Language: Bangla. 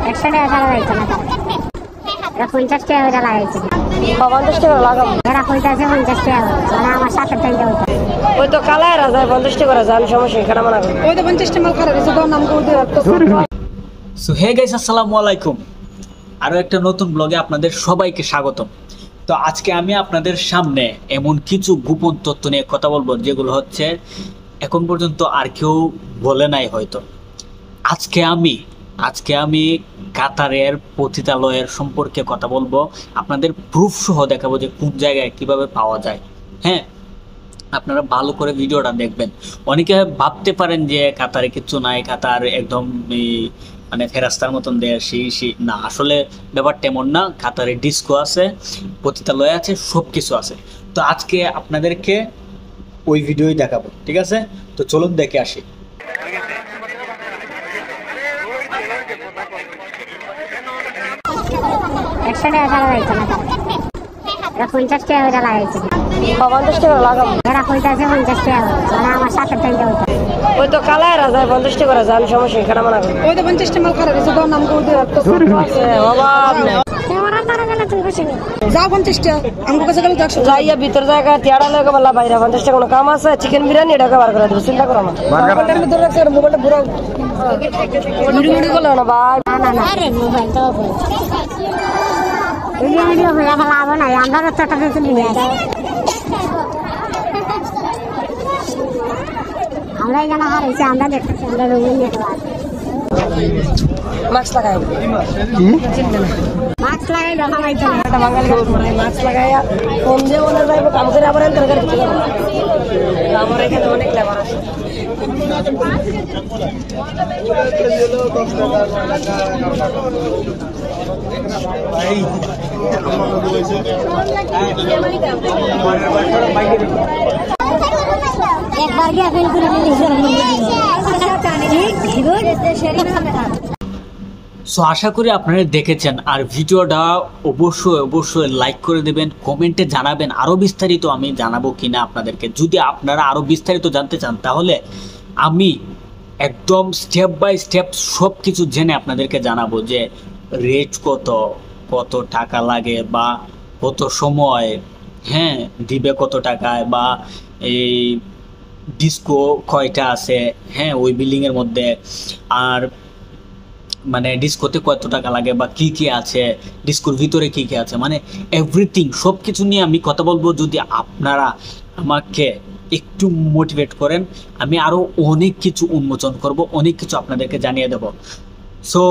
100 টাকা ছাড়া যাইতো না। এটা 50 টাকা করে লাগাইছে। 50 টাকা লাগাবো। এরা কইতাছে 50 টাকা, মানে আমার সাথে টাইম দাও। ওই তো কালাই রাজা 50 টাকা করে আমি সমস্যা এখানে মানা করি। ওই তো 50 টাকা মাল খারাপ হইছে তো নাম করে দিও তো। সো হে গাইস, আসসালামু আলাইকুম। আরো একটা নতুন ব্লগে আপনাদের সবাইকে স্বাগতম। তো আজকে আমি আপনাদের সামনে এমন কিছু গোপন তথ্য নিয়ে কথা বলবো যেগুলো হচ্ছে এখন পর্যন্ত আর কেউ বলে নাই হয়তো। আজকে আমি কাতারের পতিতালয়ের সম্পর্কে কথা বলবো, আপনাদের প্রুফ সহ দেখাবো যে কোন জায়গায় কিভাবে পাওয়া যায়। হ্যাঁ, আপনারা ভালো করে ভিডিওটা দেখবেন। অনেকে ভাবতে পারেন যে কাতারে কিচ্ছু নাই, কাতার একদম মানে ফেরাস্তার মতন দেয় সেই না, আসলে ব্যাপারটা এমন না। কাতারে ডিস্কো আছে, পতিতালয় আছে, সব কিছু আছে। তো আজকে আপনাদেরকে ওই ভিডিওই দেখাবো, ঠিক আছে? তো চলুন দেখে আসি। 100 টাকা ছাড়া যাইতো না। এটা 50 টাকা করে লাগাইছে। 50 টাকা লাগাবো। এরা কইতাছে 50 টাকা, মানে আমার সাথে টাইম দাও। ওই তো কালাই রাজা 50 টাকা করে আমি সমস্যা এখানে মানা করি। ওই তো 50 টাকা মাল খারাপ হইছে তো নাম করে দিও তো। অভাব নেই। ওরা তারা গেলে তুই বসে নে। যাও 50 টাকা আমগো কাছে গেলে 100 যাইয়া ভিতর জায়গা তিয়াড়া লাগে বলা বাইরে 50 টাকা কোনো কাম আছে, চিকেন বিরিয়ানি এটা বার করে দেব, চিন্তা করো না। মোবাইলটা আমি ধরে রাখছি, মোবাইলটা ঘুরাও। ভিডিও করলে না ভাই। না আরে মোবাইল তো ভিডিও হয়ে গেল, লাভ নাই। আমরা তো টাকা দিতে নিয়ে আমরা এখানে হারাইছি, আমরা দেখতেছি, আমরা রুমে নিয়ে মাস্ক লাগাই মাস্ক লাগাই দেখা পাইতো না। এটা বাঙালি মাস্ক লাগাইয়া ফোন দিয়ে মনে যাইবো কাম করে আবার এন্টার করে কিছু করবো। আমার এখানে অনেক লেবার আছে। একবার গিয়ে ফেল করে সো আশা করি আপনারা দেখেছেন, আর ভিডিওটা অবশ্যই লাইক করে দেবেন, কমেন্টে জানাবেন আরও বিস্তারিত আমি জানাবো কিনা আপনাদেরকে। যদি আপনারা আরও বিস্তারিত জানতে চান তাহলে আমি একদম স্টেপ বাই স্টেপ সব কিছু জেনে আপনাদেরকে জানাবো যে রেট কত টাকা লাগে বা কত সময়, হ্যাঁ দিবে কত টাকায়, বা এই ডিস্কো কয়টা আছে, হ্যাঁ ওই বিল্ডিংয়ের মধ্যে, আর মানে ডিস্কোতে কত টাকা লাগে বা কি আছে, ডিস্কোর ভিতরে কি আছে, মানে এভরিথিং সব কিছু নিয়ে আমি কথা বলবো। যদি আপনারা আমাকে একটু মোটিভেট করেন, আমি আরও অনেক কিছু উন্মোচন করব, অনেক কিছু আপনাদেরকে জানিয়ে দেব। সো